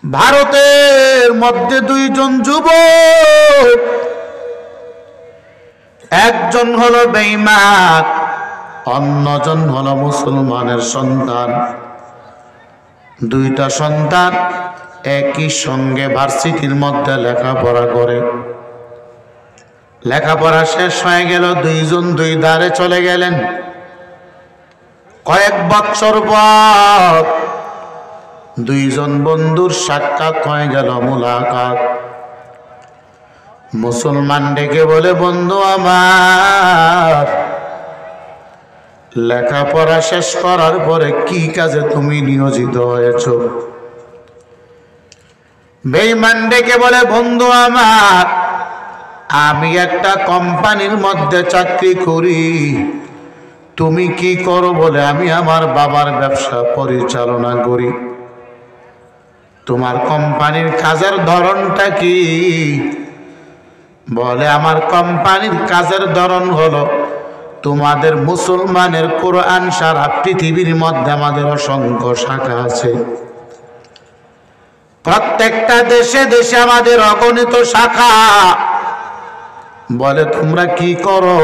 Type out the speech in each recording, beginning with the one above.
ভারতের মধ্যে দুইজন যুবক, একজন হলো বেঈমান, অন্যজন হলো মুসলমানের সন্তান। দুইটা সন্তান একই সঙ্গে ভার্সিটির মধ্যে লেখাপড়া করে। লেখাপড়া শেষ হয়ে গেল, দুইজন দুই ধারে চলে গেলেন। কয়েক বছর পর দুইজন বন্ধুর সাক্ষাৎ হয়ে গেল, মুলাকাত। মুসলমান ডেকে বলে, বন্ধু আমার, লেখাপড়া শেষ করার পরে কি কাজে তুমি নিয়োজিত হয়েছ? বেঈমান ডেকে বলে, বন্ধু আমার, আমি একটা কোম্পানির মধ্যে চাকরি করি। তুমি কি করো? বলে, আমি আমার বাবার ব্যবসা পরিচালনা করি। তোমার কোম্পানির কাজের ধরনটা কি? বলে, আমার কোম্পানির কাজের ধরন হলো, তোমাদের মুসলমানের কোরআন সারা পৃথিবীর মধ্যে আমাদের অসংখ্য শাখা আছে, প্রত্যেকটা দেশে দেশে আমাদের অগণিত শাখা। বলে, তোমরা কি করো?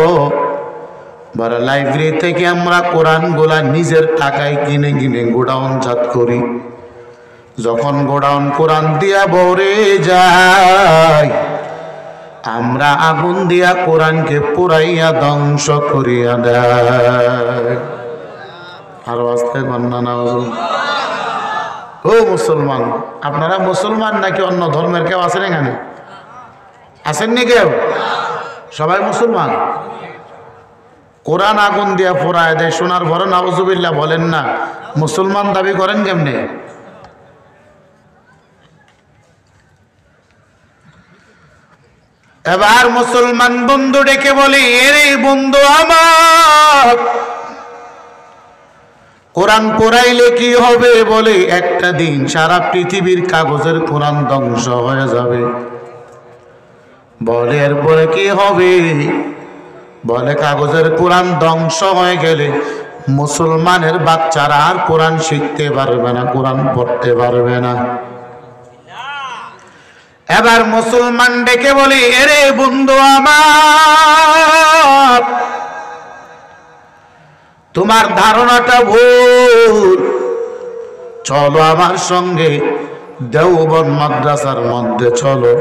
বলে, লাইব্রেরি থেকে আমরা কোরআনগুলা নিজের টাকায় কিনে কিনে গোডাউন জাত করি। যখন গোডাউন কোরআন দিয়া ভরে যায়, আমরা আগুন দিয়া কোরআনকে পুরাইয়া ধ্বংস করিয়া দেয়। আরো আস্তে কন্যা না। ও মুসলমান, আপনারা মুসলমান নাকি অন্য ধর্মের কেউ আছেন এখানে? আসেননি কেউ? সবাই মুসলমান। কোরআন আগুন দিয়া পুরায় দেয়, শোনার পরে নাউজুবিল্লাহ বলেন না। মুসলমান দাবি করেন কেমনে? এবার মুসলমান বন্ধু ডেকে বলি, এরে বন্ধু আমার, কোরআন পোড়াইলে কি হবে? বলে, একটা দিন সারা পৃথিবীর কাগজের কোরআন ধ্বংস হয়ে যাবে। বলে, এরপরে কি হবে? বলে, কাগজের কোরআন ধ্বংস হয়ে গেলে মুসলমানের বাচ্চারা আর কোরআন শিখতে পারবে না, কোরআন পড়তে পারবে না। এবার মুসলমান ডেকে বলি, এরে বন্ধু আমার, তোমার ধারণাটা ভুল। চলো আমার সঙ্গে দেওবন্দ মাদ্রাসার মধ্যে চলো।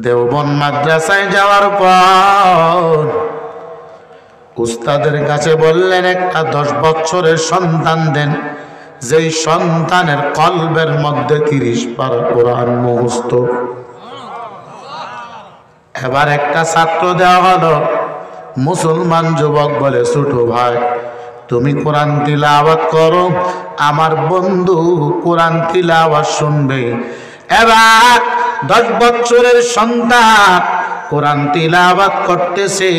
দেওবন্দ মাদ্রাসায় যাওয়ার পর উস্তাদের কাছে বললেন, একটা 10 বছরের সন্তান দেন, যেই সন্তানের কলবের মধ্যে 30 পারা কোরআন মুখস্থ। এবার একটা ছাত্র দেওয়া হলো। মুসলমান যুবক বলে, ছোট ভাই, তুমি কোরআন তিলাওয়াত করো, আমার বন্ধু কোরআন তিলাওয়াত শুনবে। এবার 10 বছরের সন্তান কোরআন তিলাওয়াত করতেছে,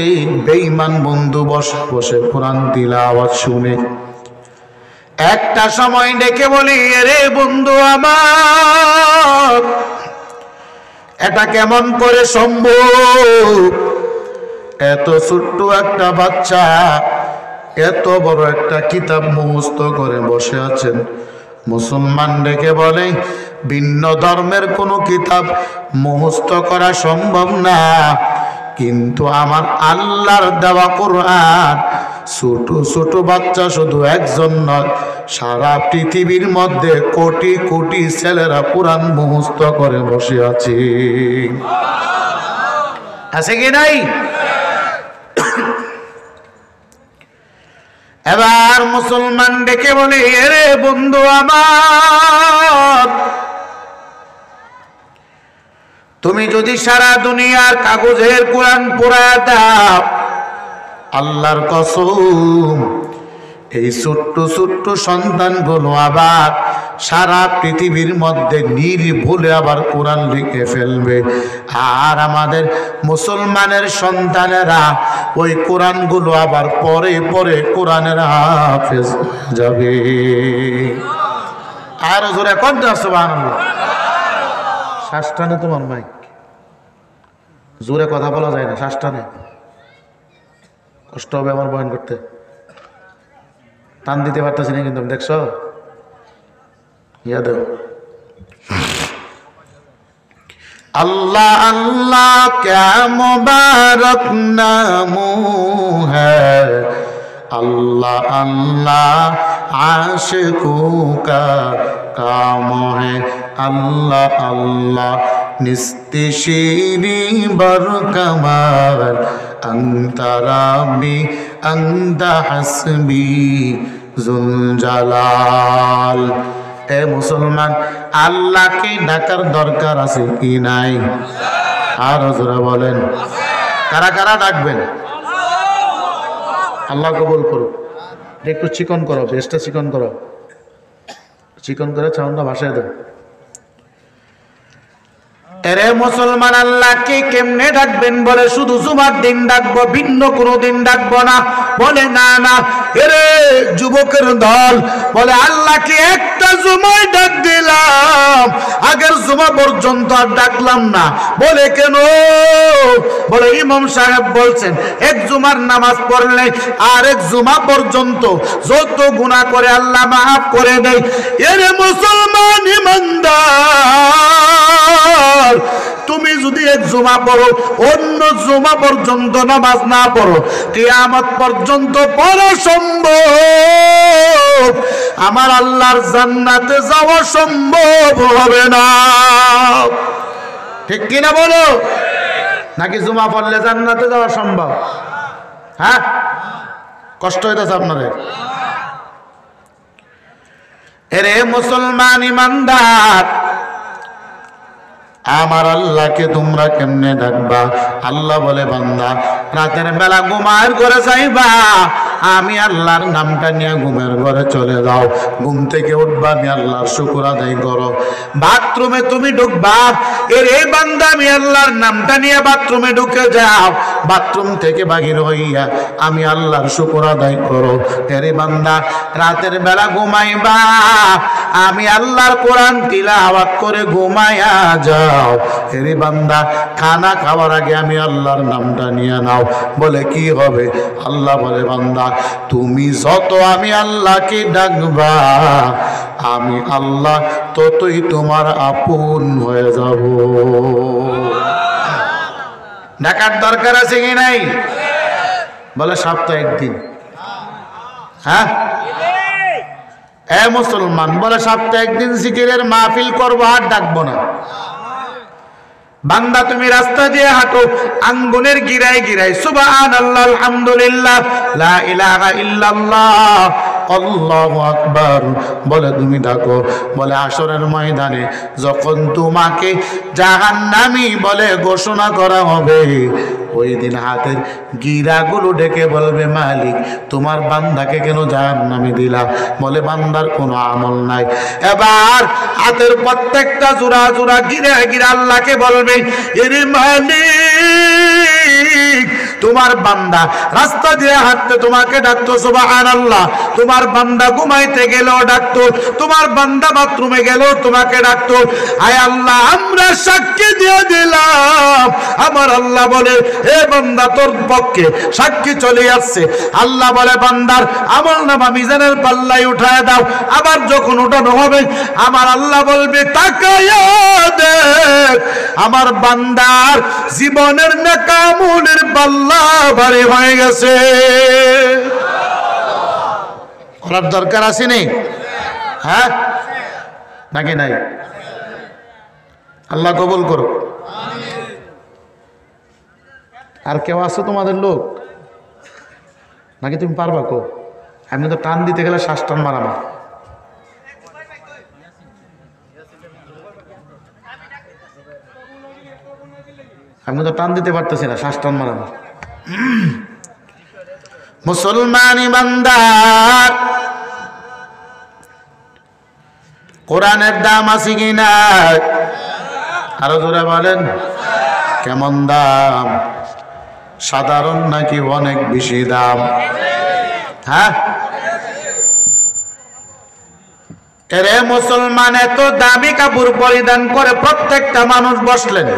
বেঈমান বন্ধু বসে বসে কোরআন তিলাওয়াত শুনে। একটা সময় ডেকে বলি, রে বন্ধু আমার, এটা কেমন করে সম্ভব? এত ছোট্ট একটা বাচ্চা এত বড় একটা কিতাব মুখস্থ করে বসে আছেন। মুসলমান ডেকে বলে, ভিন্ন ধর্মের কোনো কিতাব মুখস্থ করা সম্ভব না, কিন্তু আমার আল্লাহর দেওয়া কোরআন ছোট ছোট বাচ্চা শুধু একজন নয়, সারা পৃথিবীর মধ্যে কোটি কোটি ছেলেরা কোরআন মুখস্থ করে বসে আছে। আছে কি নাই? এবার মুসলমান ডেকে বলে, এরে বন্ধু আমার, তুমি যদি সারা দুনিয়ার কাগজের কোরআন পড়ায় দাও, আল্লাহর কসম, এই ছোট্ট ছোট্ট সন্তানগুলো আবার সারা পৃথিবীর মধ্যে নির্ভুলে আবার কোরআন লিখে ফেলবে। আর আমাদের মুসলমানের সন্তানেরা ওই কোরআনগুলো আবার পরে পরে কোরআনের হাফেজ যাবে। আর জোরে কত সুবহানাল্লাহ। শ্বাস টানে তোমার মাইক, জোরে কথা বলা যায় না, শ্বাস টানে, কষ্ট হবে আমার বয়ান করতে। টান দিতে পারতেছি না কিন্তু, দেখছো? ইয়া দেও अल्लाह अल्लाह क्या मुबारक नामो है, अल्लाह अल्लाह आशिकों का काम है, अल्लाह अल्लाह निस्तिशीरी बरकमाल अंता रब्बी अंता हस्बी जुल जलाल। ए मुसलमान, আল্লাহ কি ডাকার দরকার আছে কি নাই? আর জোরে বলেন, কারা কারা ডাকবেন? আল্লাহ কবুল করুক। একটু চিকন করো, বেশটা চিকন করো, চিকন করে চাউন্ডা ভাসায় দাও। এরে মুসলমান, আল্লাহকে কেমনে ডাকবেন? বলে শুধু জুমার দিন ডাকবো, ভিন্ন কোনো দিন ডাকবো না। বলে না না, এরে যুবকের দল, বলে আল্লাহকে একটা জুমায় ডাক দিলাম, আগের জুমা পর্যন্ত আর ডাকলাম না। বলে কেন? বলে ইমাম সাহেব বলছেন এক জুমার নামাজ পড়লে আর এক জুমা পর্যন্ত যত গুনাহ করে আল্লাহ মাফ করে দেয়। এরে মুসলমান ইমানদার, তুমি যদি এক জুমা পড়ো, অন্য জুমা পর্যন্ত নামাজ না পড়ো, কিয়ামত পর্যন্ত পড়া সম্ভব, আমার আল্লাহর জান্নাতে যাওয়া সম্ভব হবে না। ঠিক কিনা বলো? নাকি জুমা পড়লে জান্নাতে যাওয়া সম্ভব? হ্যাঁ, কষ্ট হইতেছে আপনাদের? এরে মুসলমান ইমানদার, আমার আল্লাহকে তোমরা কেমনে ডাকবা? আল্লাহ বলে বান্দা রাতের বেলা ঘুমার ঘরে যাইবা, আমি আল্লাহর নামটা নিয়ে ঘুমের ঘরে চলে যাও। ঘুম থেকে উঠবা, আমি আল্লাহর শুকর আদায় করো। বাথরুমে তুমি ঢুকবা, এর এই বান্দা আমি আল্লাহর নামটা নিয়ে বাথরুমে ঢুকে যাও। বাথরুম থেকে বাহির হইয়া আমি আল্লাহর শুকর আদায় করো। এর বান্দা রাতের বেলা ঘুমাইবা, আমি আল্লাহর কোরআন তিলাওয়াত করে ঘুমাইয়া যাও। এর বান্দা খানা খাওয়ার আগে আমি আল্লাহর নামটা নিয়ে নাও। বলে কি হবে? আল্লাহ বলে বান্দা তুমি যত আমি আল্লাহকে ডাকবা, আমি আল্লাহ ততই তোমার আপন হয়ে যাব। ডাকার দরকার আছে কি নাই? বলে সপ্তাহে একদিন। হ্যাঁ এ মুসলমান, বলে সপ্তাহে একদিন জিকিরের মাহফিল করবো, আর ডাকবো না। বান্দা তুমি রাস্তা দিয়ে হাঁটো, আঙ্গুনের গিরায় গিরায় সুবহানাল্লাহ, আলহামদুলিল্লাহ, লা ইলাহা ইল্লাল্লাহ, আল্লাহু আকবার বলে তুমি ডাকো। বলে হাশরের ময়দানে যখন তোমাকে জাহান্নামী বলে ঘোষণা করা হবে, ওই দিন হাতের গিরাগুলো ডেকে বলবে মালিক তোমার বান্দাকে কেন জাহান্নামে দিলা? বলে বান্দার কোনো আমল নাই। এবার হাতের প্রত্যেকটা জোড়া জোড়া গিরা গিরা আল্লাহকে বলবে, এরে মালিক তোমার বান্দা রাস্তা দিয়ে হাঁটতে তোমাকে ডাকতো সুবহানাল্লাহ, তোমার বান্দা ঘুমাইতে গেলেও ডাকতো, তোমার বান্দা বাথরুমে গেলেও তোমাকে ডাকতো। আয় আল্লাহ আমরা সাক্ষী দিয়ে দিলাম। আমার আল্লাহ বলে এ বান্দা তোর পক্ষে সাক্ষী চলে আসছে। আল্লাহ বলে বান্দার আমলনামা মিজানের পাল্লায় উঠায় দাও। আবার যখন উঠানো হবে আমার আল্লাহ বলবে তাকায়া দেখ, আমার বান্দার জীবনের নেকামলের পাল্লা ভারী হয়ে গেছে। করার দরকার আছে নি? হ্যাঁ নাকি নাই? আল্লাহ কবুল করো। আর কেউ আছো তোমাদের লোক নাকি তুমি পারবা? কো আমি তো টান দিতে গেলে শ্বাস টান মারামা। আমি তো টান দিতে পারতেছি না, শ্বাস টান মারামা। মুসলমান ইমানদার, কোরআনের দাম আছে কি না? আরো জোরে বলেন। কেমন দাম? সাধারণ নাকি অনেক বেশি দাম? হ্যাঁ এরে মুসলমান, এত দামি কাপড় পরিধান করে প্রত্যেকটা মানুষ বসলেন,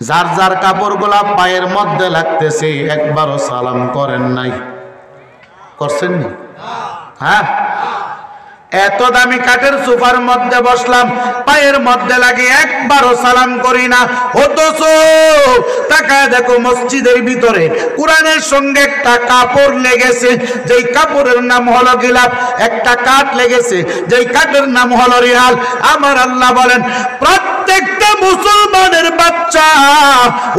যার যার কাপড় গুলা পায়ের মধ্যে লাগতেছে, একবারও সালাম করেন নাই? করছেন নি? হ্যাঁ এত দামি কাঠের সোফার মধ্যে বসলাম, পায়ের মধ্যে লাগে একবারও সালাম করি না। অথচ তাকায় দেখো মসজিদের ভিতরে কোরআনের সঙ্গে একটা কাপড় লেগেছে, যেই কাপড়ের নাম হলো গিলাফ, একটা কাঠ লেগেছে যেই কাঠের নাম হলো রিহাল। আমার আল্লাহ বলেন প্রত্যেকটা মুসলমানের বাচ্চা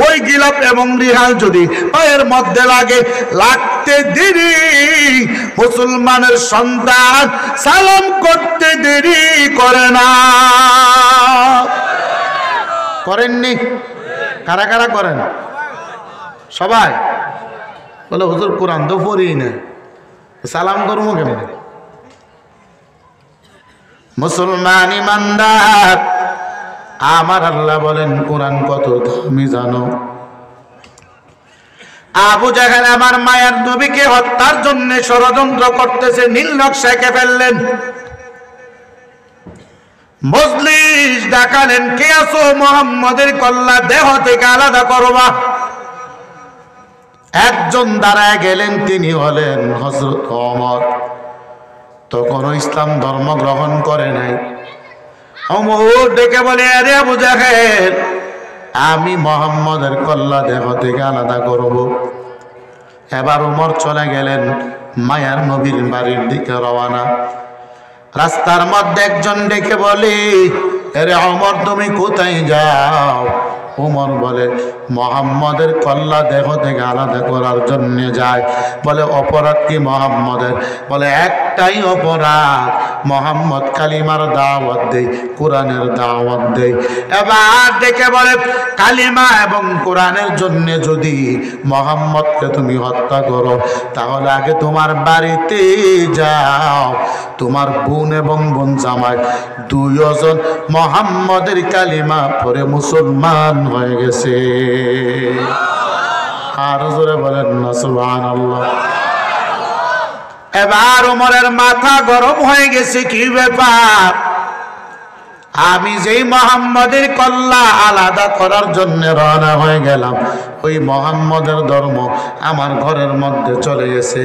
ওই গিলাফ এবং রিহাল যদি পায়ের মধ্যে লাগে, লাগতে দেরি মুসলমানের সন্তান সালাম করতে দেরি করে না। করেননি? কারা কারা করেন? সবাই বলে হুজুর কোরআন তো পড়ি না, সালাম করবো কেমন? মুসলমান ইমানদার, আমার আল্লাহ বলেন কোরআন কত দামি জানো? আবু জাহেল আমার মায়ের নবীকে হত্যার জন্য ষড়যন্ত্র করতেছে, নীল নকশা এঁকে ফেললেন। মজলিস ডাকালেন, কে আছো মুহাম্মদের কল্লা দেহ থেকে আলাদা করবা। একজন দাঁড়ায় গেলেন, তিনি হলেন হযরত ওমর। তখনও ইসলাম ধর্ম গ্রহণ করে নাই। ওমর ডেকে বলে, আরে আবু জাহেল, আমি মুহাম্মদের কল্লা দেহ থেকে আলাদা করব। এবার ওমর চলে গেলেন মায়ার নবীর বাড়ির দিকে রওনা। রাস্তার মধ্যে একজন ডেকে বলে, আরে ওমর তুমি কোথায় যাও? ওমর বলে, মুহাম্মদের কল্লা দেহ থেকে আলাদা করার জন্য যায়। বলে অপরাধ কি মুহাম্মদের? বলে একটাই অপরাধ, মুহাম্মদ কালিমার দাওয়াত দেয়, কোরআনের দাওয়াত দেয়। এবার ডেকে বলে, কালিমা এবং কোরআনের জন্য যদি মুহাম্মদকে তুমি হত্যা করো, তাহলে আগে তোমার বাড়িতে যাও, তোমার বোন এবং বোন জামাই দুইজন মুহাম্মদের কালিমা পড়ে মুসলমান হয়ে গেছে। আর জোরে বলেন না সুবহানাল্লাহ। এবার ওমরের মাথা গরম হয়ে গেছে, কি ব্যাপার? আমি যেই মুহাম্মদের কল্লা আলাদা করার জন্য রওনা হয়ে গেলাম, ওই মুহাম্মদের ধর্ম আমার ঘরের মধ্যে চলে গেছে।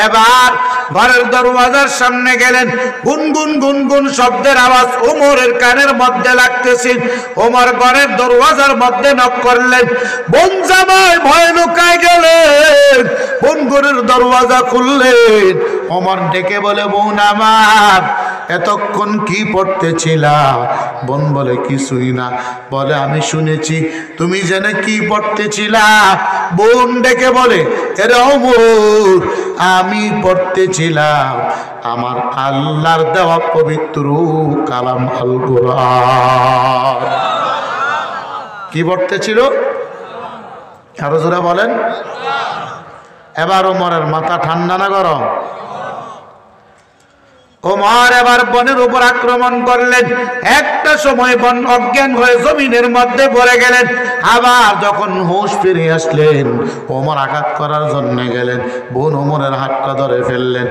এবার ঘরের দরওয়াজার সামনে গেলেন, গুনগুন গুনগুন শব্দের আওয়াজ ওমরের কানের মধ্যে লাগতেছে। ওমর ঘরের দরওয়াজার মধ্যে নক করলেন, বোন জামাই ভয় লুকায় গেলেন। বোন ঘরের দরওয়াজা খুললেন। ওমর ডেকে বলে, বোন আমার এতক্ষণ কি পড়তেছিলা? বোন বলে, কিছুই না। বলে, আমি শুনেছি তুমি জেনে কি পড়তেছিলা? বোন ডেকে বলে, এরে ওমর, আমি পড়তেছিলাম আমার আল্লাহর দেওয়া পবিত্র কালাম আল কুরআন। কি পড়তেছিল? আরো জোরে বলেন। এবার ওমরের মাথা ঠান্ডা না গরম? ওমর এবার বনের উপর আক্রমণ করলেন। একটা সময় বন অজ্ঞান হয়ে জমিনের মধ্যে পড়ে গেলেন। আবার যখন হুঁশ ফিরে আসলেন, ওমর আঘাত করার জন্য গেলেন। বোন ওমরের হাতটা ধরে ফেললেন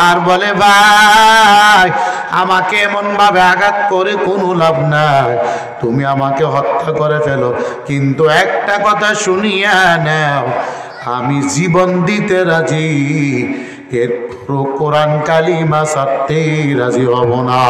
আর বলে, ভাই আমাকে এমন ভাবে আঘাত করে কোনো লাভ নাই, তুমি আমাকে হত্যা করে ফেলো, কিন্তু একটা কথা শুনিয়া নাও, আমি জীবন দিতে রাজি, এর কোরআন কালিমা ছাড়তে রাজি হব না।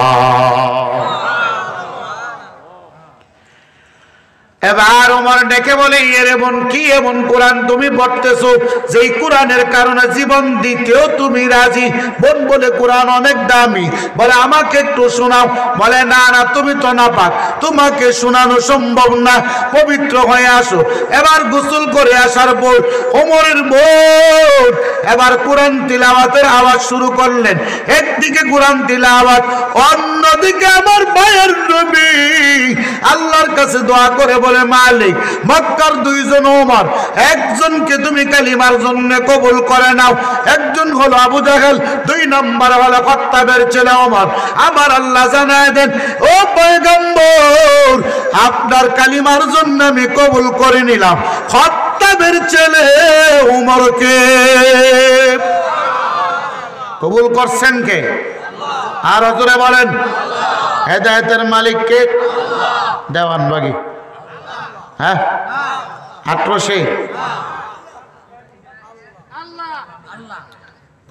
এবার ওমর ডেকে বলে, এরে বোন, কি এমন কোরআন তুমি পড়তেছো যেই কোরআনের কারণে জীবন দিতেও তুমি রাজি? বোন বলে, কোরআন অনেক দামি। বলে, আমাকে একটু শোনাও। বলে, না না, তুমি তো নাপাক, তোমাকে শোনানো সম্ভব না, পবিত্র হয়ে আসো। এবার গোসল করে আসার পর ওমরের বোন এবার কোরআন তিলাওয়াতের আওয়াজ শুরু করলেন। একদিকে কোরআন তিলাওয়াত, অন্যদিকে আমার ভাইয়ের নবী আল্লাহর কাছে দোয়া করে বলে, মালিক, মক্কার দুইজন ওমর, একজনকে তুমি কালিমার জন্য কবুল করে নাও। একজন হলো আবু জাহেল, 2 নম্বর হলো খাত্তাবের ছেলে ওমর। আমার আল্লাহ জানায় দেন, ও পয়গম্বর, আপনার কালিমার জন্য আমি কবুল করে নিলাম খাত্তাবের ছেলে ওমরকে। কবুল করছেন কে? আর জোরে বলেন। হেদায়েতের মালিক কে? দেওয়ানবাগি, হ্যাঁ, আট্রসে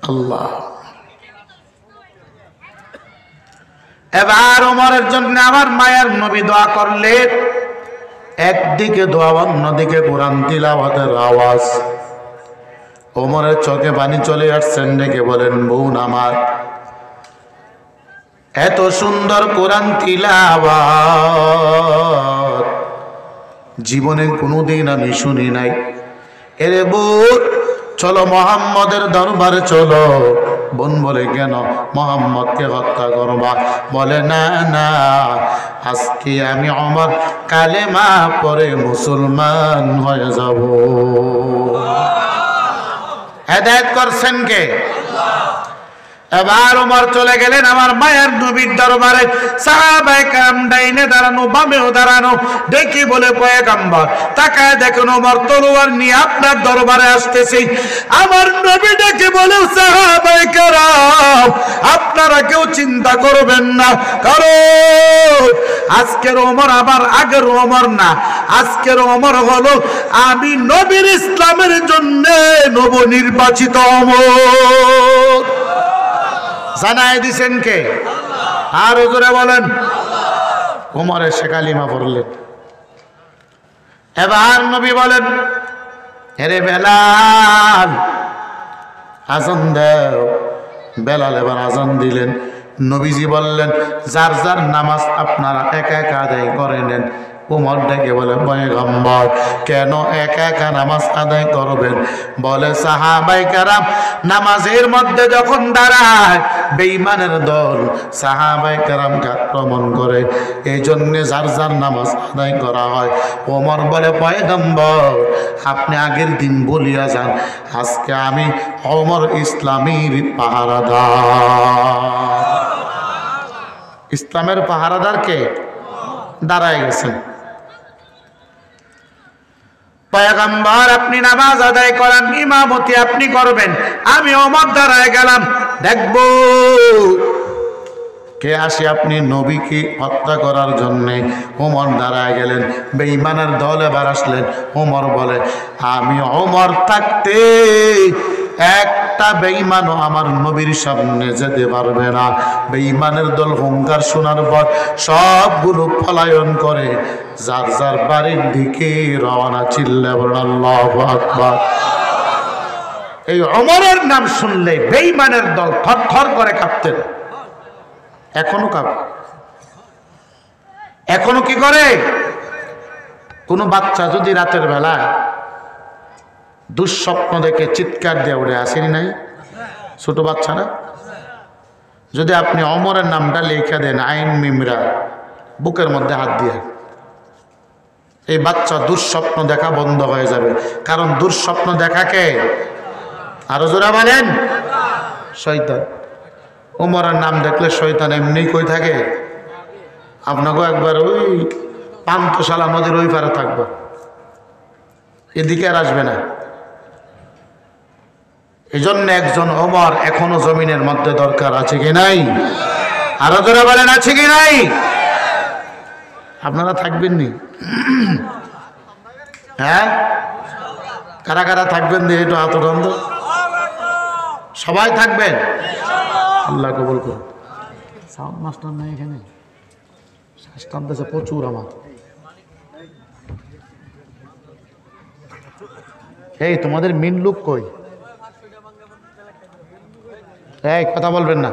আল্লাহ। এবার ওমরের জন্য আমার মায়ের নবী দোয়া করলেন। একদিকে দোয়া, অন্যদিকে কোরআন তিলাওয়াতের আওয়াজ। ওমরের চোখে পানি চলে আসছেন, ডেকে বলেন, বোন আমার, এত সুন্দর কোরআন তিলাওয়াত জীবনে কোনোদিন আমি শুনি নাই। এরে বোন, চলো মুহাম্মদের দরবারে চলো। বোন বলে, কেন? মুহাম্মদকে হত্যা করবা? বলে, না না, আজকে আমি ওমর কালেমা পড়ে মুসলমান হয়ে যাব। হেদায়েত করছেন কে? এবার ওমর চলে গেলেন আমার মায়ের নবীর দরবারে। সাহাবায়ে কেরাম ডাইনে দাঁড়ানো, বামেও দাঁড়ানো। দেখি বলে, পয়গম্বর, তাকায় দেখেন ওমর তলোয়ার নিয়ে আপনার দরবারে আসতেছে। আমার নবী ডেকে বলে, সাহাবায়ে কেরাম, আপনারা কেউ চিন্তা করবেন না, কারণ আজকের ওমর আবার আগের ওমর না। আজকের ওমর হলো আমি নবীর ইসলামের জন্য নবনির্বাচিত ওমর। জানায় দিছেন কে? আর হুজুরে বলেন। ওমরে সে কালিমা পড়লেন। এবার নবী বলেন, এরে বেলাল, আজান দাও। বেলাল এবার আজান দিলেন। নবীজি বললেন, যার যার নামাজ আপনারা একা একা আদায় করে নেন। ওমর ডেকে বলে, পয়গম্বর, কেন একা একা নামাজ আদায় করবেন? বলে, সাহাবায়ে কেরাম নামাজের মধ্যে যখন দাঁড়ায় বেঈমানের দল সাহাবায়ে কেরামকে আক্রমণ করে, এই জন্যে যার যার নামাজ আদায় করা হয়। ওমর বলে, পয়গম্বর, আপনি আগের দিন বলিয়া যান, আজকে আমি ওমর ইসলামের পাহারাদার। ইসলামের পাহারাদার কে? দাঁড়ায় গেছেন। পয়গম্বর, আপনি নামাজ আদায় করেন, ইমামতি আপনি করবেন, আমি ওমর দাঁড়ায় গেলাম, দেখব কে আসে। আপনি নবীকে হত্যা করার জন্যে ওমর দাঁড়ায় গেলেন। বেঈমানের দল এবার আসলেন। ওমর বলে, আমি ওমর থাকতে একটা বেঈমানও আমার নবীর সামনে যেতে পারবে না। বেঈমানের দল হুঙ্কার শোনার পর সবগুলো পলায়ন করে যার যার বাড়ির দিকে রওনা। চিল্লায় বলেন আল্লাহু আকবার। এই ওমরের নাম শুনলে বেঈমানের দল থরথর করে কাঁপতেন। এখনো কাঁপে। এখনো কি করে? কোনো বাচ্চা যদি রাতের বেলা দুঃস্বপ্ন দেখে চিৎকার দিয়ে উঠে, আসেনি নাই ছোট বাচ্চারা? যদি আপনি ওমরের নামটা লিখে দেন আইন মিমরা বুকের মধ্যে হাত দিয়ে, এই বাচ্চা দুঃস্বপ্ন দেখা বন্ধ হয়ে যাবে। কারণ দুঃস্বপ্ন দেখাকে, আরো জোরা বলেন, শয়তান। ওমরের নাম দেখলে শয়তান এমনি কই থাকে? আপনাকেও একবার ওই পান্তশালা নদীর ওই পারে থাকবো, এদিকে আর আসবে না। এই জন্য একজন ওমর এখনো জমিনের মধ্যে দরকার, আছে কি নাই? আরো জোরে বলেন, আছে কি নাই? আপনারা থাকবেন নি? হ্যাঁ, কারা কারা থাকবেন? দিয়ে একটু হাত উঠান তো। সবাই থাকবেন? আল্লাহ কবুল করুন। সাউন্ড মাস্টার নাই এখানে? শ্বাস টানতেছে প্রচুর আমার। এই তোমাদের মেন লোক কই? এই কথা বলবেন না।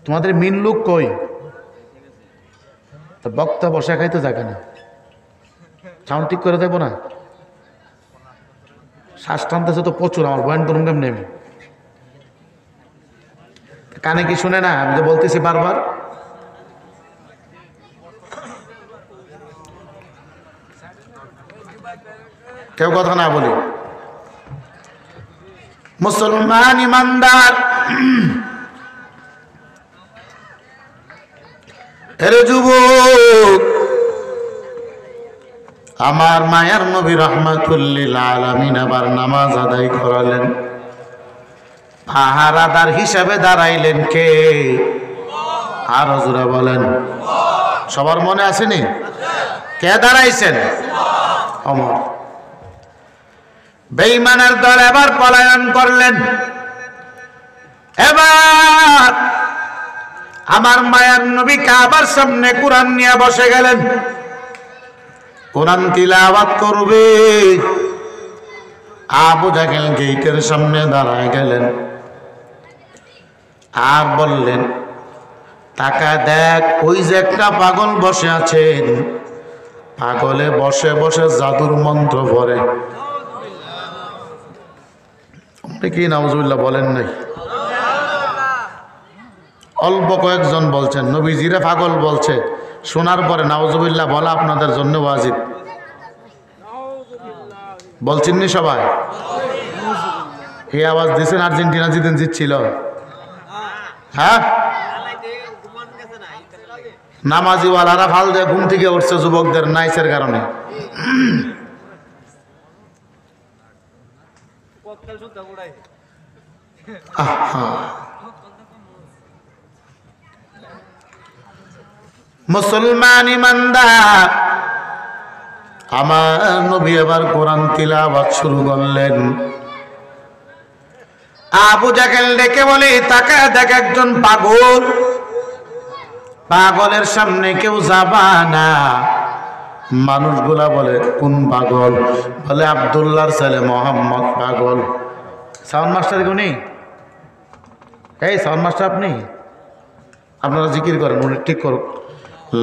তোমাদের মেন লোক কই? বক্তা বসা খাইতে থাকে না, সাউন্ড ঠিক করে দেবো না? শ্বাস টানতেছে তো প্রচুর আমার, বয়ান করুন কেমন নেমে? কানে কি শুনে না আমি যে বলতেছি বারবার? কেউ কথা না বলি। মুসলমান ইমানদার, এরে যুবক, আমার মায়ার নবী রাহমাতুল্লিল আলামিন আবার নামাজ আদায় করালেন। পাহারাদার হিসাবে দাঁড়াইলেন কে? আর হুজুরা বলেন, সবার মনে আসেনি? কে দাঁড়াইছেন? ওমর। বেঈমানের দল এবার পলায়ন করলেন। এবার আমার মায়ার নবী কাবার সামনে কোরআন নিয়ে বসে গেলেন, কোরআন তিলাওয়াত করবে। আবু জাহেল গেটের সামনে দাঁড়ায় গেলেন আর বললেন, তাকা দেখ, ওই যে একটা পাগল বসে আছেন, পাগলে বসে বসে জাদুর মন্ত্র পড়ে। আপনি কি নাউজুবিল্লাহ বলেন নাই? অল্প কয়েকজন বলছেন, নবীজিরে পাগল বলছে, শোনার পরে নাউজুবিল্লাহ বলা আপনাদের জন্য ওয়াজিব। বলছেননি সবাই? এই আওয়াজ দিয়েছেন আর্জেন্টিনা যেদিন জিতছিল, হ্যাঁ, নামাজিওয়ালারা ফাল দিয়ে ঘুম থেকে উঠছে যুবকদের নাইসের কারণে। মুসলমান ইমানদার, আমার নবী এবার কোরআন তিলাওয়াত শুরু করলেন। আবু জাহেল ডেকে বলে, তাকায় দেখ, একজন পাগল, পাগলের সামনে কেউ যাবা না। মানুষগুলা বলে, কোন পাগল? বলে, আব্দুল্লাহর ছেলে মোহাম্মদ পাগল। সাউন্ড মাস্টার কোনি? এই সাউন্ড মাস্টার আপনি, আপনারা জিকির করেন, উনি ঠিক করুন।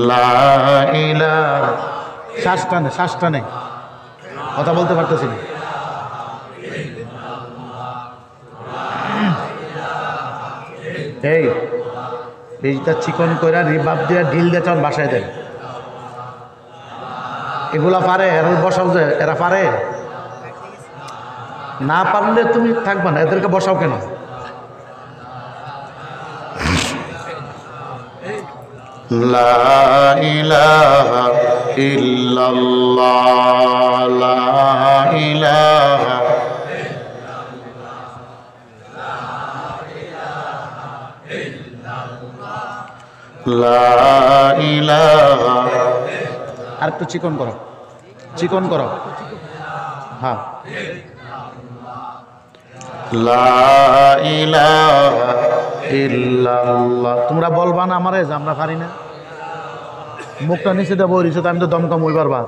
লা ইলাহা, শ্বাস টানে, কথা বলতে পারতেছি না। এইটা চিকন করে রিবাব দিয়ে ঢিল দিয়ে চল বাসায় দেন। এগুলা পারে, এরা বসাও, যে এরা পারে না, পারলে তুমি থাকবা না, এদেরকে বসাও কেন? লা ইলাহা ইল্লাল্লাহ, লা ইলাহা, লা ইলাহা। আর একটু চিকন করো, চিকন করো, হ্যাঁ, লা ইলাহা ইল্লাল্লাহ। তোমরা বলবা না আমারে যে আমরা পারি না? মুখটা নিচে দেবো, রিসে আমি তো দমকম ওই পারবা।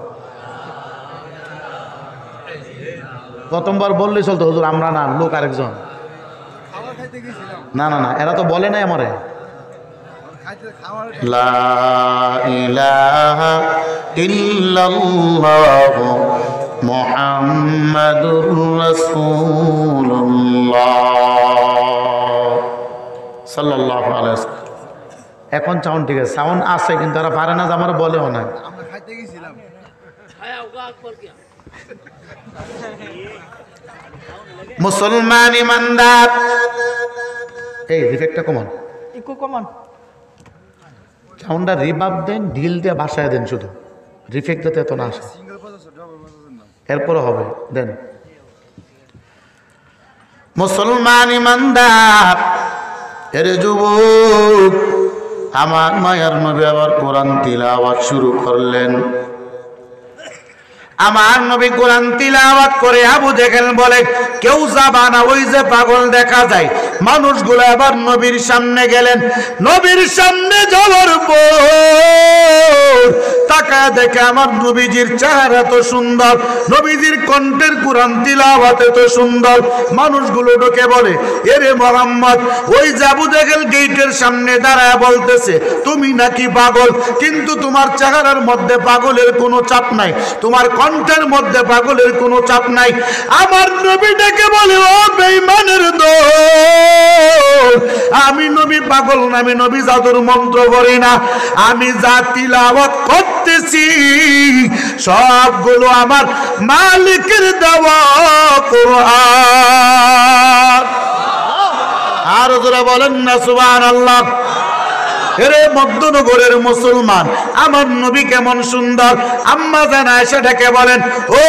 প্রথমবার বললেই চলতো, হুজুর আমরা না, লোক আরেকজন। না না না, এরা তো বলে নাই আমারে। লা ইলাহা ইল্লাল্লাহ মুহাম্মাদুর রাসূলুল্লাহ সাল্লাল্লাহু আলাইহি ওয়াসাল্লাম। এখন সাউন্ড ঠিক আছে, সাউন্ড আছে, কিন্তু তারা পারে না যে আমার বলেও না। মুসলমান ইমানদার, এই রিফেক্টটা কমান, একটু কমান, সাউন্ডটা রিবাব দেন, ঢিল দিয়ে ভাষায় দেন, শুধু রিফেক্ট যাতে এত না আসে, এরপরে হবে দেন। মুসলমান ইমানদার, এরে যুবক, আমার মায়ার নবী আবার কোরআন তিলাওয়াত শুরু করলেন। আমার নবী কোরআন তিলাওয়াত করে আবু জাহেল বলে, কেউ যাবা না, ওই যে পাগল দেখা যায়। মানুষগুলো আবার নবীর সামনে গেলেন। নবীর সামনে যাওয়ার পর তাকায় দেখে আমার নবীজির চেহারা তো সুন্দর, নবীজির কণ্ঠের কোরআন তিলাওয়াত এত সুন্দর। মানুষগুলো ঢুকে বলে, এরে মোহাম্মদ, ওই যে আবু জাহেল গেটের সামনে দাঁড়ায় বলতেছে তুমি নাকি পাগল, কিন্তু তোমার চেহারার মধ্যে পাগলের কোনো চাপ নাই, তোমার কণ্ঠের মধ্যে পাগলের কোনো চাপ নাই। আমার নবী ডেকে বলে, ও বেঈমানের দল, আমি নবী পাগল না, আমি নবী জাদুর মন্ত্র করি না, আমি যা তিলাওয়াত করতেছি সবগুলো আমার মালিকের দেওয়া কোরআন। আর যারা বলেন না সুবহানাল্লাহ। এরে মধ্যনগরের মুসলমান, আমার নবী কেমন সুন্দর। আম্মা জান আয়েশা ডেকে বলেন, ও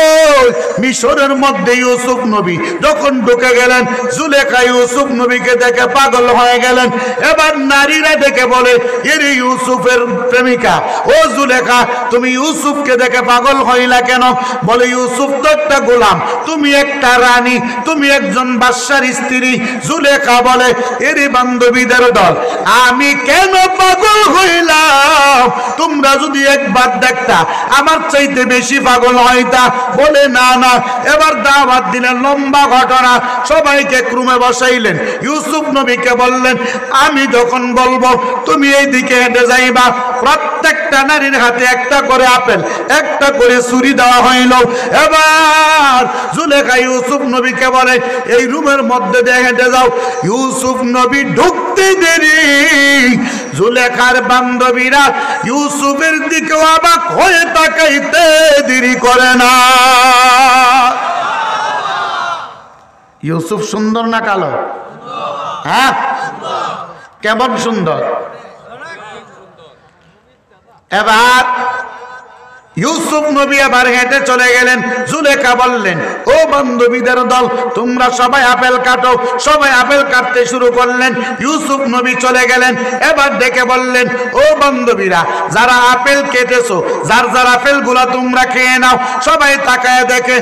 মিশরের মধ্যে ইউসুফ নবী যখন ঢুকে গেলেন, জুলেখা ইউসুফ নবীকে দেখে পাগল হয়ে গেলেন। এবার নারীরা ডেকে বলে, এরে ইউসুফের প্রেমিকা, ও জুলেখা তুমি ইউসুফকে দেখে পাগল হইলা কেন? বলে, ইউসুফ তো একটা গোলাম, তুমি একটা রানী, তুমি একজন বাদশার স্ত্রী। জুলেখা বলে, এরে বান্ধবীদের দল, আমি কেন পাগল হইলাম? তোমরা যদি একবার দেখতা আমার চাইতে বেশি পাগল হইতা। বলে, না না। এবার দাওয়াত দিলেন, লম্বা ঘটনা। সবাইকে ক্রমে বসাইলেন। ইউসুফ নবীকে বললেন, আমি যখন বলবো তুমি এই দিকে হেঁটে যাইবা। প্রত্যেকটা নারীর হাতে একটা করে আপেল, একটা করে ছুরি দেওয়া হইল। এবার জুলেখা ইউসুফ নবীকে বলে, এই রুমের মধ্যে দিয়ে হেঁটে যাও। ইউসুফ নবী ঢুকতে দেরি, জুলেখার বান্ধবীরা ইউসুফের দিকে অবাক হয়ে তাকাইতে দেরি করে না। ইউসুফ সুন্দর না কালো? হ্যাঁ, কেমন সুন্দর। এবার ইউসুফ নবী আবার হেঁটে চলে গেলেন। জুলেখা বললেন, ও বান্ধবীদের দল, তোমরা সবাই আপেল কাটো। সবাই আপেল কাটতে শুরু করলেন। ইউসুফ নবী চলে গেলেন। এবার ডেকে বললেন, ও বান্ধবীরা, যারা আপেল কেটেছো, যার যার আপেল গুলা তোমরা খেয়ে নাও। সবাই তাকায় দেখে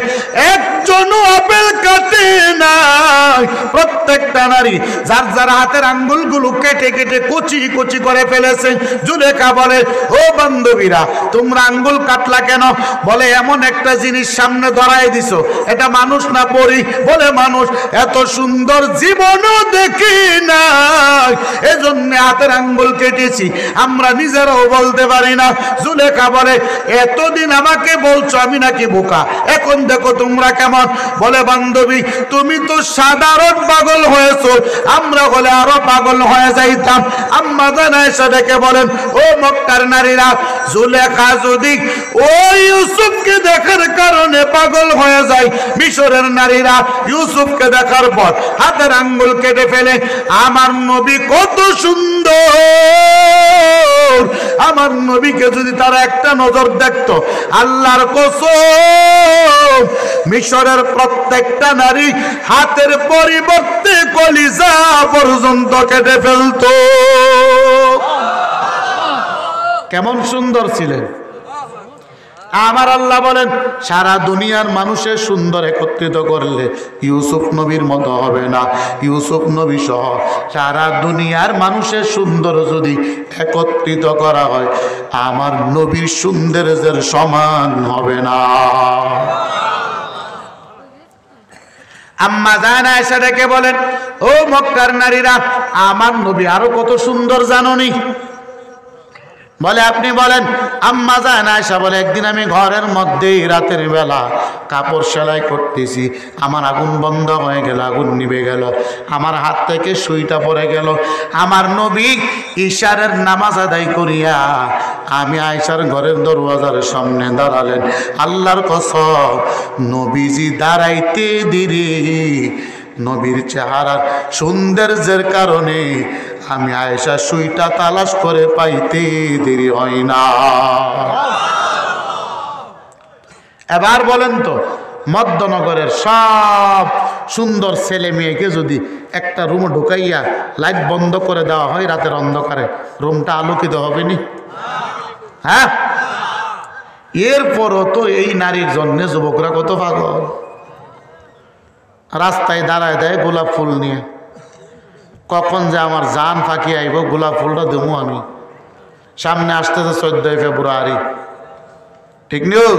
একজনও আপেল কাটে নাই। প্রত্যেকটা নারী যার যার হাতের আঙ্গুলগুলো কেটে কেটে কুচি কুচি করে ফেলেছে। জুলেখা বলে, ও বান্ধবীরা, তোমরা আঙ্গুল কাটলা কেন? বলে, এমন একটা জিনিস সামনে ধরাই দিছো, এটা মানুষ না পরি? বলে, মানুষ। এত সুন্দর জীবনও দেখি নাই, এজন্য হাতের আঙ্গুল কেটেছি। আমরা নিজেরাও বলতে পারি না। জুলেখা বলে, এতদিন আমাকে বলছো আমি নাকি বোকা, এখন দেখো তোমরা কেমন। বলে, বান্ধবী তুমি তো সাধারণ পাগল হয়েছো, আমরা হলে আরো পাগল হয়ে যাইতাম। আম্মা জান আয়েশা ডেকে বলেন, ও মক্কার নারীরা, জুলেখা যদি ওই ইউসুফকে দেখার কারণে পাগল হয়ে যায়, মিশরের নারীরা ইউসুফকে দেখার পর হাতের আঙ্গুল কেটে ফেলে। আমার নবী কত সুন্দর, আমার নবীকে যদি তারা একটা নজর দেখতো, আল্লাহর কসম মিশরের প্রত্যেকটা নারী হাতের পরিবর্তে কলিজা পর্যন্ত কেটে ফেলতো। কেমন সুন্দর ছিলেন। আমার আল্লাহ বলেন, সারা দুনিয়ার মানুষের সুন্দর একত্রিত করলে ইউসুফ নবীর মতো হবে না। ইউসুফ নবী সহ সারা দুনিয়ার মানুষের সুন্দর যদি একত্রিত করা হয়, আমার নবীর সৌন্দর্যের সমান হবে না। আম্মা জান আয়েশা ডেকে বলেন, ও মক্কার নারীরা, আমার নবী আরো কত সুন্দর জানোনি? বলে, আপনি বলেন। আম্মা জান আয়েশা বলে, একদিন আমি ঘরের মধ্যেই রাতের বেলা কাপড় সেলাই করতেছি, আমার আগুন বন্ধ হয়ে গেল, আগুন নিভে গেল, আমার হাত থেকে সুইটা পড়ে গেল। আমার নবী ইশারের নামাজ আদায় করিয়া আমি আয়েশার ঘরের দরওয়াজার সামনে দাঁড়ালেন। আল্লাহর কসম, নবীজি দাঁড়াইতে দেরি, নবীর চেহারার সৌন্দর্যের কারণে আমি আয়েশা সুইটা তালাশ করে পাইতে দেরি হয় না। এবার বলেন তো, মধ্যনগরের সব সুন্দর ছেলে মেয়েকে যদি একটা রুমে ঢুকাইয়া লাইট বন্ধ করে দেওয়া হয় রাতের অন্ধকারে, রুমটা আলোকিত হবে নি? হ্যাঁ, এরপরও তো এই নারীর জন্য যুবকরা কত পাগল। রাস্তায় দাঁড়ায় দেয় গোলাপ ফুল নিয়ে, কখন যে আমার জান ফাঁকি আইব, গোলাপ ফুলটা দেবো আমি। সামনে আসতেছে 14 ফেব্রুয়ারি, ঠিক নিউ?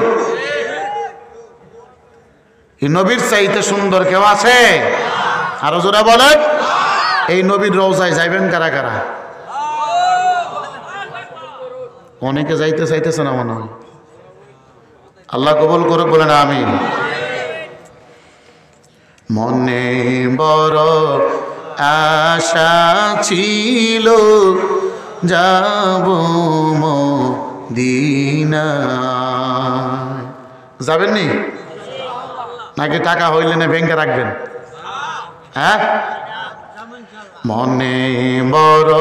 এই নবীর চাইতে সুন্দর কেউ আছে? আরো জোরে বলেন। এই নবীর রওজায় যাইবেন কারা কারা? অনেকে যাইতে চাইতেছে না মনে হয়। আল্লাহ কবুল করুক, বলেন আমিন। মনে বড় আশা ছিল যাব মদিনায়। যাবেন নি নাকি টাকা হইলে না ব্যাংকে রাখবেন? হ্যাঁ, মনে বড়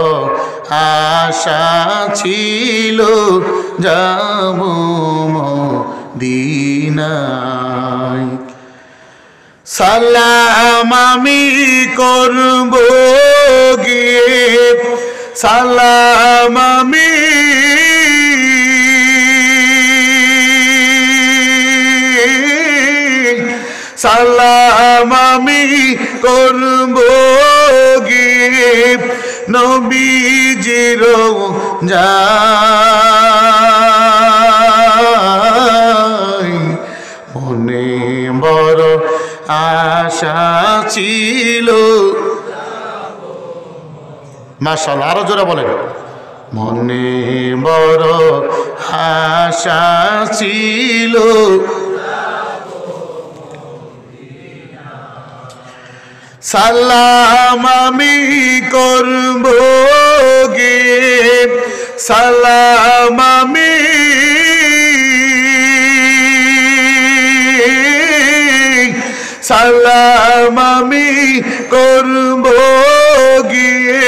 আশা ছিল যাব মদিনায়। সালাম আমি করব গিয়ে, সালাম আমি সালাম আমি করব গিয়ে নবীজির যায়। মনে বড় আশা ছিল, মাশাআল্লাহ আরো জোরে বলেন। মনে বড় আশা ছিল, সালাম আমি করব গিয়ে, সালাম আমি সালাম আমি করব গিয়ে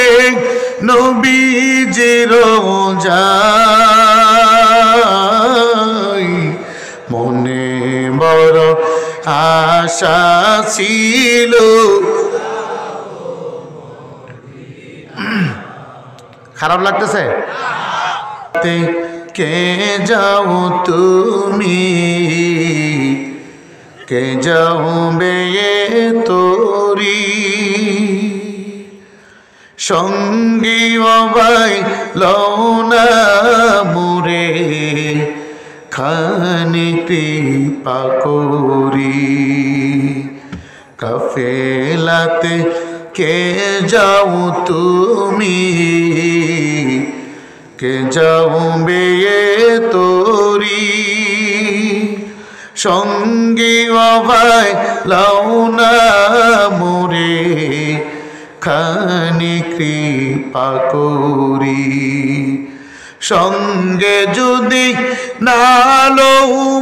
নবীজির যায়। মনে বড় আশা ছিল। খারাপ লাগতেছে? কে যাও তুমি, কে যাও বেয়ে তোরি, সঙ্গী অবাই লওনা মুরে, খানি কৃপা করি। কাফেলাতে কে যাও তুমি, কে যাও বেয়ে তোরি, সঙ্গী অভাই লাউনা মোরে, খানি কৃপা করি। সঙ্গে যদি নালো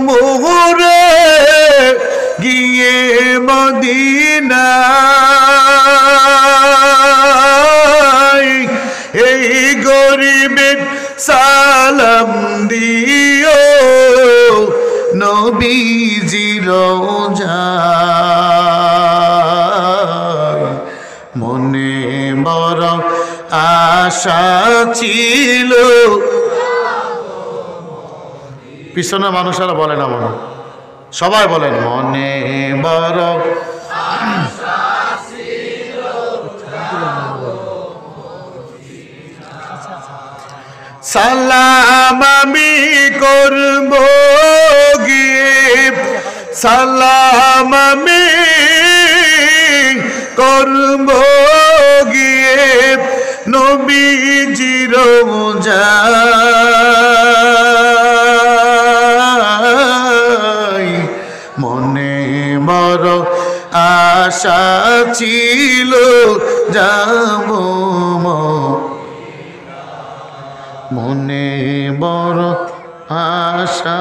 মোরে, গিয়ে মদিনায় এই গরিবের সালাম দিও নবীজির রওজায়। মনে বড় আশা ছিল। পিছনে মানুষেরা বলে না, মনে সবাই বলেন মনে বড় সালাম আমি করব গিয়ে, সালাম আমি করব গিয়ে নবীজির রওজায়। মনে বড় আশা ছিল যাব, মনে বড় আশা।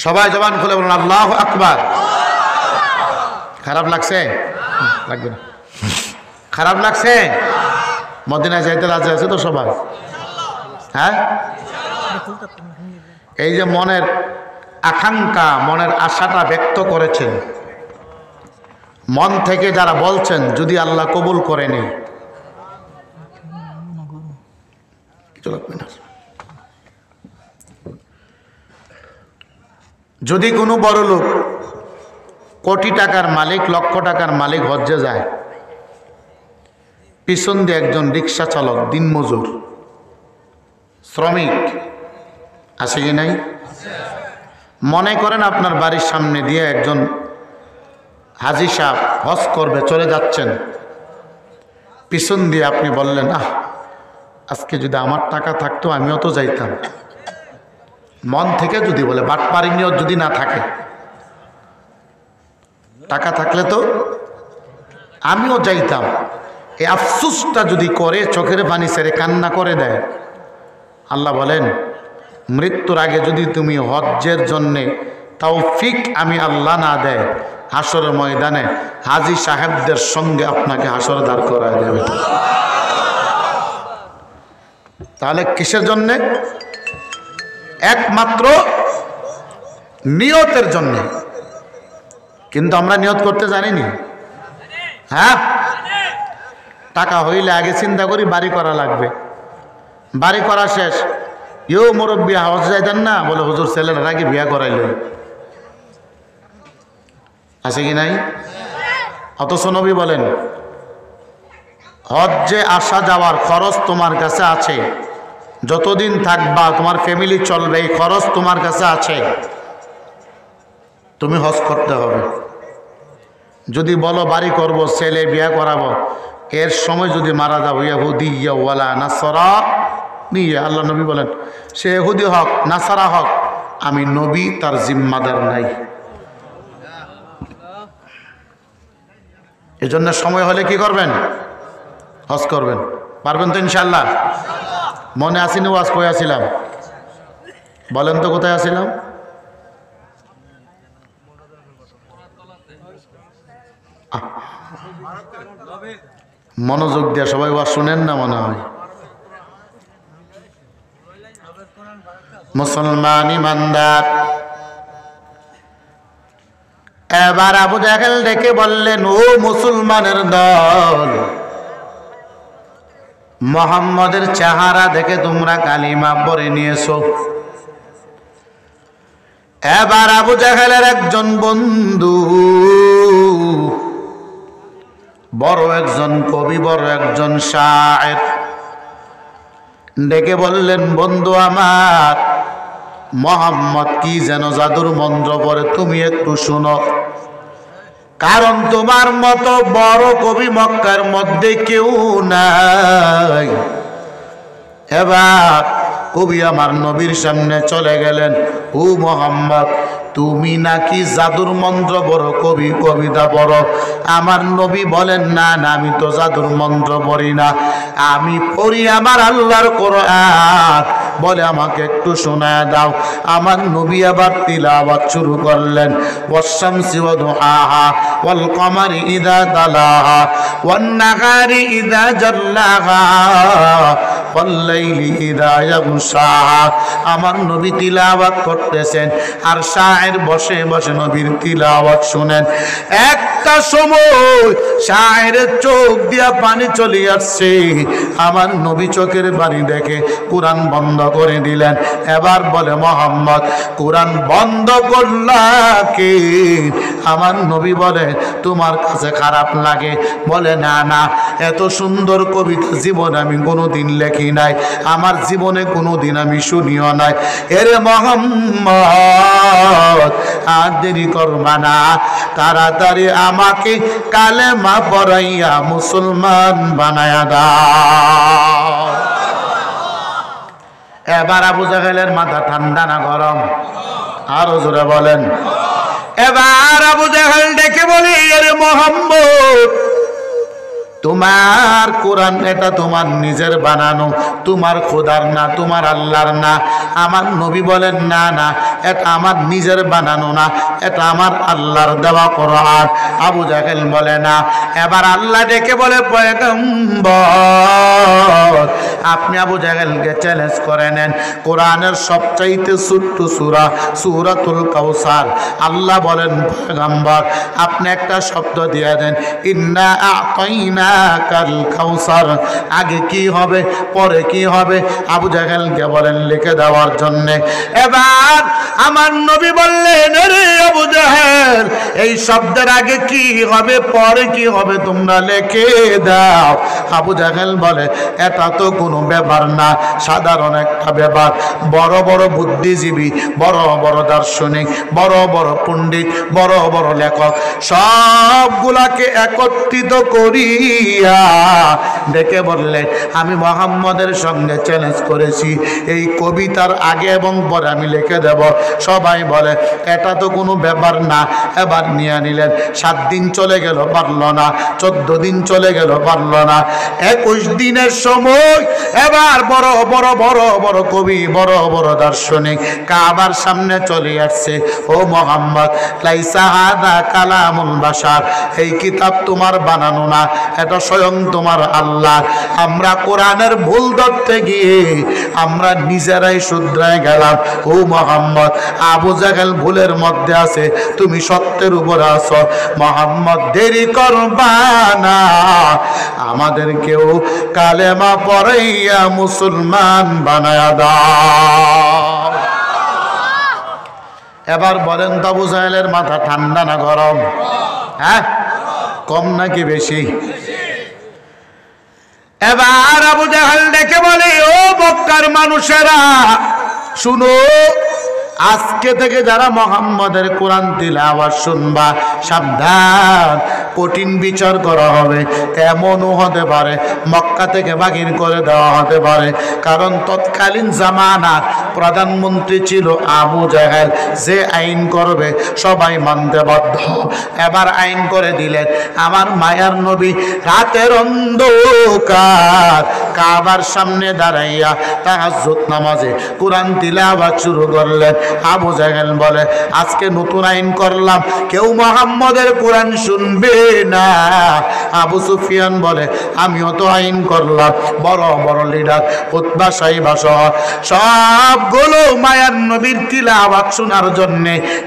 সবাই জবান খুলে বলুন আল্লাহু আকবার। খারাপ লাগছে? লাগবে না। খারাপ লাগছে? মদিনায় যাইতে রাজি আছে তো সবাই? হ্যাঁ, এই যে মনের আকাঙ্ক্ষা, মনের আশাটা ব্যক্ত করেছেন, মন থেকে যারা বলছেন যদি আল্লাহ কবুল করেনি, যদি কোনো বড় লোক কোটি টাকার মালিক, লক্ষ টাকার মালিক হজ্জে যায়, পিছন দিয়ে একজন রিক্সা চালক, দিনমজুর, শ্রমিক আছে কি নাই? মনে করেন আপনার বাড়ির সামনে দিয়ে একজন হাজি সাহেব হজ করবে চলে যাচ্ছেন, পিছন দিয়ে আপনি বললেন আহ আজকে যদি আমার টাকা থাকতো আমিও তো যাইতাম। মন থেকে যদি বলে, বাটপারি নিয়ত যদি না থাকে, টাকা থাকলে তো আমিও যাইতাম, এই আফসোসটা যদি করে, চোখের পানি ছেড়ে কান্না করে দেয়, আল্লাহ বলেন মৃত্যুর আগে যদি তুমি হজ্জের জন্যে তৌফিক আমি আল্লাহ না দেয়, হাসরের ময়দানে হাজী সাহেবদের সঙ্গে আপনাকে হাসরে দাঁড় করায় দেবে। তাহলে কিসের জন্যে? একমাত্র নিয়তের জন্য। কিন্তু আমরা নিয়ত করতে জানিনি। হ্যাঁ, টাকা হইলে আগে চিন্তা করি বাড়ি করা লাগবে, বাড়ি করা শেষ, ইউ মুরব্বী হজ যাইতেন না, বলে হুজুর ছেলেরা নাকি বিয়া করাইল, আছে কি নাই? অথচ নবী বলেন হজ্জে আসা যাওয়ার খরচ তোমার কাছে আছে, যতদিন থাকবা তোমার ফ্যামিলি চলবে, এই খরচ তোমার কাছে আছে, তুমি হজ করতে হবে। যদি বলো বাড়ি করব, ছেলে বিয়া করাবো, এর সময় যদি মারা যাও ইহুদি ওয়ালা নাসারা নিয়ে, আল্লাহ নবী বলেন সে ইহুদি হক নাসারা হক, আমি নবী তার জিম্মাদার নাই। এজন্য সময় হলে কি করবেন? হজ করবেন। পারবেন তো ইনশাআল্লাহ? মনে আসিনি ওয়াজ কই আসিলাম? বলেন তো কোথায় আসিলাম? মনোযোগ দিয়ে সবাই ওয়াজ শুনেন না মনে হয়। মুসলমান ইমানদার, এবার আবু জাহেল ডেকে বললেন, ও মুসলমানের দল, মুহাম্মদের চেহারা দেখে তোমরা কালিমা পড়ে নিয়েছো। এবার আবু জাহেলের একজন বন্ধু, বড় একজন কবি, বড় একজন শায়ের, ডেকে বললেন, বন্ধু আমার, মুহাম্মদ কি যেন জাদুর মন্ত্র পড়ে, তুমি একটু শোনো, কারণ তোমার মতো বড় কবি মক্কার মধ্যে কেউ নাই। এবার কবি আমার নবীর সামনে চলে গেলেন, ও মুহাম্মদ, তুমি নাকি জাদুর মন্ত্র বড়, কবি কবিতা বড়। আমার নবী বলেন, না না, আমি তো জাদুর মন্ত্র পড়ি না, আমি পড়ি আমার আল্লাহর কোরআন। বলে আমাকে একটু শোনায় দাও। আমার নবী আবার তিলাওয়াত শুরু করলেন, ওয়াশ-শামসি ওয়া দুহাহা ওয়াল কমারি ইযা তালাহা ওয়ান নাহারি ইযা জাল্লাহা ওয়াল লাইলি ইযা ইয়াগশাহা। আমার নবী তিলাওয়াত করতেছেন আর শায়ের বসে বসে নবীর তিলাওয়াত শুনেন। একটা সময় শায়েরের চোখ দিয়া পানি চলে আসছে, আমার নবী চোখের পানি দেখে কোরআন বন্ধ করে দিলেন। এবার বলে, মুহাম্মদ কোরআন বন্ধ করলা কে? আমার নবী বলে, তোমার কাছে খারাপ লাগে? বলে, না না, এত সুন্দর কবিতা জীবনে আমি কোনোদিন লেখি নাই, আমার জীবনে কোনোদিন আমি শুনিও নাই। এরে মুহাম্মদ, আর দেরি করবা না, তাড়াতাড়ি আমাকে কালেমা পড়াইয়া মুসলমান বানায়া দাও। এবার আবু জাহেলের মাথা ঠান্ডা না গরম? আরো জোরে বলেন। এবার আবু জাহেল ডেকে বলি, আরে মুহাম্মদ, তোমার কোরআন এটা তোমার নিজের বানানো, তোমার খোদার না, তোমার আল্লাহর না। আমার নবী বলেন, না না, এটা আমার নিজের বানানো না, এটা আমার আল্লাহর দেওয়া কোরআন। আবু জাহেল বলে, না। এবার আল্লাহ ডেকে বলে, পয়গম্বর, আপনি আবু জাহেলকে চ্যালেঞ্জ করে নেন, কোরআনের সবচাইতে ছোট্ট সূরা সূরাতুল কাউসার। আল্লাহ বলেন, পয়গম্বর, আপনি একটা শব্দ দিয়ে দেন, ইন্না আ'তাইনা কাল কাউসার। আগে কি হবে, পরে কি হবে? আবু জাহেলকে বলেন লিখে দেওয়ার জন্য। এবার আমার নবী বললেন, আরে আবু জাহেল, এই শব্দের আগে কি হবে, পরে কি হবে, তোমরা লিখে দাও। আবু জাহেল বলে, এটা তো কোনো ব্যাপার না, সাধারণ একটা ব্যাপার। বড় বড় বুদ্ধিজীবী, বড় বড় দার্শনিক, বড় বড় পণ্ডিত, বড় বড় লেখক, সবগুলাকে একত্রিত করি ডেকে বললে, আমি মুহাম্মদের সঙ্গে চ্যালেঞ্জ করেছি, এই কবিতার আগে এবং পরে আমি লিখে দেব। সবাই বলে, এটা তো কোনো ব্যাপার না। এবার নিয়ে নিলেন। 7 দিন চলে গেল, পারল না। 14 দিন চলে গেল, পারল না। 21 দিনের সময় এবার বড় বড় বড় বড় কবি, বড় বড় দার্শনিক কাবার সামনে চলে আসছে। ও মুহাম্মদ, লাইসা হাদা কালামুল বাশার, এই কিতাব তোমার বানানো না, এটা স্বয়ং তোমার আল্লাহ। আমরা কোরআনের ভুল ধরতে গিয়ে আমরা নিজেরাই শুধরায় গেলাম। ও মুহাম্মদ, আবু জাহেল ভুলের মধ্যে আছে, তুমি সত্যের উপরে আছো। মুহাম্মদ, দেরি করবা না, আমাদেরকেও কালেমা পড়াইয়া মুসলমান বানায়া দাও। এবার বলেন তো, আবু জাহেলের মাথা ঠান্ডা না গরম? হ্যাঁ, কম নাকি বেশি? এবার আবু জাহেল ডেকে বলে, ও মক্কার মানুষেরা শুনো, আজকে থেকে যারা মুহাম্মদের কোরআন তিলাওয়াত শুনবা, সাবধান, কঠিন বিচার করা হবে। এমনও হতে পারে মক্কা থেকে বাহির করে দেওয়া হতে পারে, কারণ তৎকালীন জামানার প্রধানমন্ত্রী ছিল আবু জাহেল। যে আইন করবে সবাই মানতে বাধ্য। এবার আইন করে দিলেন, আমার মায়ার নবী রাতের অন্ধকার কাবার সামনে দাঁড়াইয়া তাহাজ্জুদ নামাজে কোরআন তিলাওয়াত শুরু করলেন। আবু জাহেল বলে, আজকে নতুন আইন করলাম, কেউ মুহাম্মদের কোরআন শুনবে না। আবু সুফিয়ান বলে, আমিও তো আইন করলাম। বড় বড় লিডার উতবা সাইবা সহ সবগুলো মায়ার নবীর তিলাওয়াত শোনার জন্য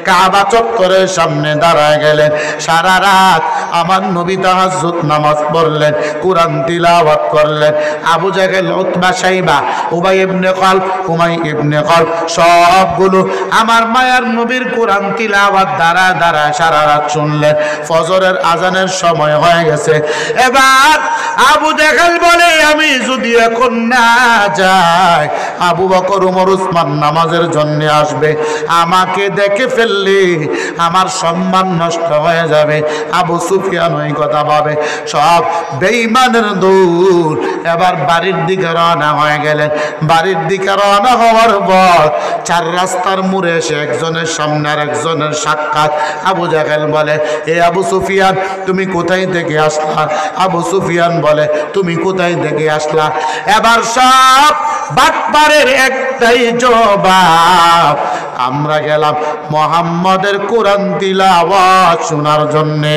কাবা চত্বরের সামনে দাঁড়ায় গেলেন। সারা রাত আমার নবী তাহাজ্জুদ নামাজ পড়লেন, কোরআন তিলাওয়াত করলেন। আবু জাহেল, উতবা সাইবা, উবাই ইবনে খালফ, উমাই ইবনে খালফ সবগুলো আমার মায়ার নবীর কোরআন তিলাওয়াত দাঁড়া দাঁড়া সারা রাত শুনলেন। ফজরের আজানের সময় হয়ে গেছে। এবার আবু জাহেল বলে, আমি যদি এখন না যাই, আবু বকর, ওমর, উসমান নামাজের জন্য আসবে, আমাকে দেখে ফেললে আমার সম্মান নষ্ট হয়ে যাবে। আবু সুফিয়ান ওই কথা ভাবে, সব বেঈমানের দূর। এবার বাড়ির দিকে রওনা হয়ে গেলেন। বাড়ির দিকে রওনা হওয়ার পর চার রাস্তার মোড়ে এসে একজনের সামনে আর একজনের সাক্ষাৎ। আবু জাহেল বলে, এ আবু সুফিয়ান, তুমি কোথায় থেকে আসলা? আবু সুফিয়ান বলে, তুমি কোথায় থেকে আসলা? এবার সব বাটপারের একটাই জবাব, আমরা গেলাম মুহাম্মদের কোরআন তিলাওয়াত শোনার জন্যে।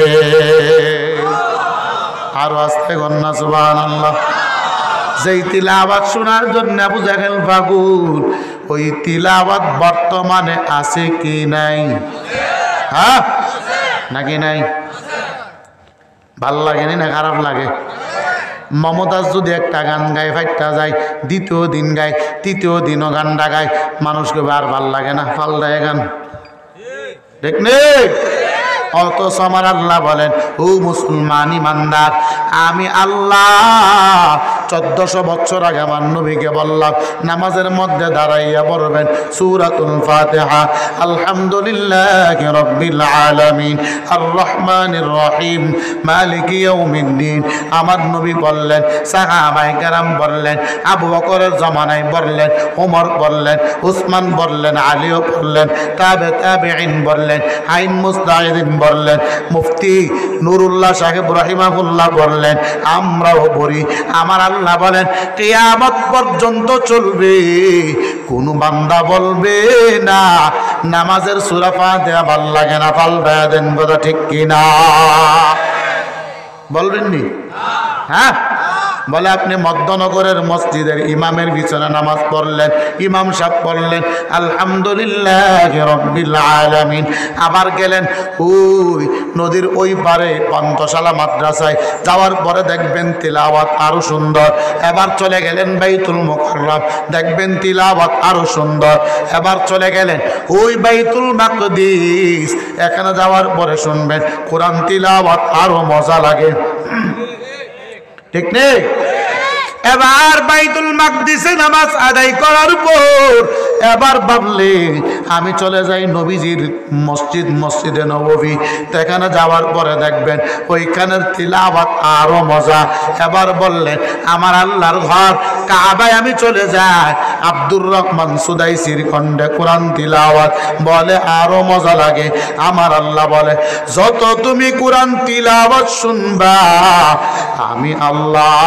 আরো আস্তে গন্না সুবহানাল্লাহ। যেই তিলাওয়াত শোনার জন্য আবু জাহেল পাগল, ওই তিলাওয়াত বর্তমানে আছে কি নাই? হ্যাঁ নাকি নাই? ভাল লাগেনি না খারাপ লাগে? মমতাজ যদি একটা গান গায়, ফাইটটা যায়, দ্বিতীয় দিন গায়, তৃতীয় দিনও গানটা গায়, মানুষকে আর ভাল লাগে না, ফাল্টায় গান, ঠিক নেই? অথচ আমার আল্লাহ বলেন, ও মুসলমান ইমানদার, আমি আল্লাহ 1400 বছর আগে আমার নবীকে বললাম, নামাজের মধ্যে দাঁড়াইয়া পড়বেন সূরাতুল ফাতিহা, আলহামদুলিল্লাহি রাব্বিল আলামিন আর রহমানির রহিম মালিকি ইয়াউমিদ্দিন। আমার নবী বললেন, সাহাবায়ে কেরাম বললেন, আবু বকরের জামানায় বললেন, ওমর বললেন, উসমান বললেন, আলীও বললেন, তাবেঈন বললেন, আইন মুস্তাহিদিন বললেন, মুফতি নুরুল্লাহ সাহেব রাহিমাহুল্লাহ বললেন, আমরাও বলি। আমার আল্লাহ বলেন, কিয়ামত পর্যন্ত চলবে, কোন বান্দা বলবে না নামাজের সূরা ফাতিহা ভাল লাগে না, পাল্টায়া দেন। কথা ঠিক কিনা? বলবেন নি? হ্যাঁ বলে, আপনি মধ্যনগরের মসজিদের ইমামের পিছনে নামাজ পড়লেন, ইমাম সাহেব পড়লেন আলহামদুলিল্লাহি রাব্বিল আলামিন, আবার গেলেন ওই নদীর ওই পারে পান্থশালা মাদ্রাসায়, যাওয়ার পরে দেখবেন তিলাওয়াত আরো সুন্দর। এবার চলে গেলেন বাইতুল মুকাররম, দেখবেন তিলাওয়াত আরো সুন্দর। এবার চলে গেলেন ওই বাইতুল মাকদিস, এখানে যাওয়ার পরে শুনবেন কোরআন তিলাওয়াত আরো মজা লাগে, ঠিক নেই? এবার বাইতুল মাকদিসে নামাজ আদায় করার পর এবার ভাবলে আমি চলে যাই নবীজির মসজিদ, মসজিদে নববী। সেখানে যাওয়ার পরে দেখবেন ওইখানের তিলাওয়াত আরো মজা। এবার বললেন, আমার আল্লাহর ঘর কাবায় আমি চলে যাই, আব্দুর রহমান সুদাইসির কণ্ঠে কোরআন তিলাওয়াত বলে আরো মজা লাগে। আমার আল্লাহ বলে, যত তুমি কোরআন তিলাওয়াত শুনবা আমি আল্লাহ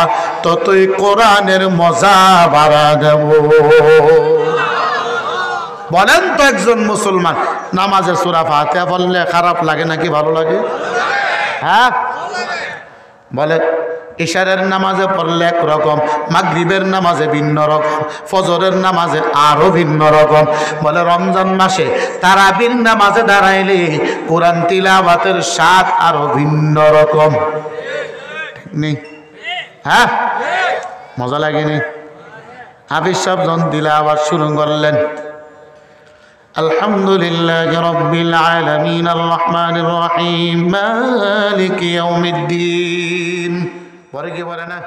ততই কোরআনের মজা বাড়া দেব। বলেন তো একজন মুসলমান নামাজে সূরা ফাতিহা পড়লে খারাপ লাগে নাকি ভালো লাগে? হ্যাঁ বলে। ইশারের নামাজে পড়লে একরকম, মাগরিবের নামাজে ভিন্ন রকম, ফজরের নামাজে আরো ভিন্ন রকম। বলে রমজান মাসে তারাবির নামাজে দাঁড়াইলে কোরআন তিলাওয়াতের স্বাদ আরো ভিন্ন রকম। ঠিক নেই? হ্যাঁ মজা লাগেনি? হাফিজ সাহেব যখন তিলাওয়াত শুরু করলেন, আলহামদুলিল্লাহি রাব্বিল আলামিন আর রহমানির রহিম মালিকি ইয়াউমিদ্দিন, পরে কি বলে না?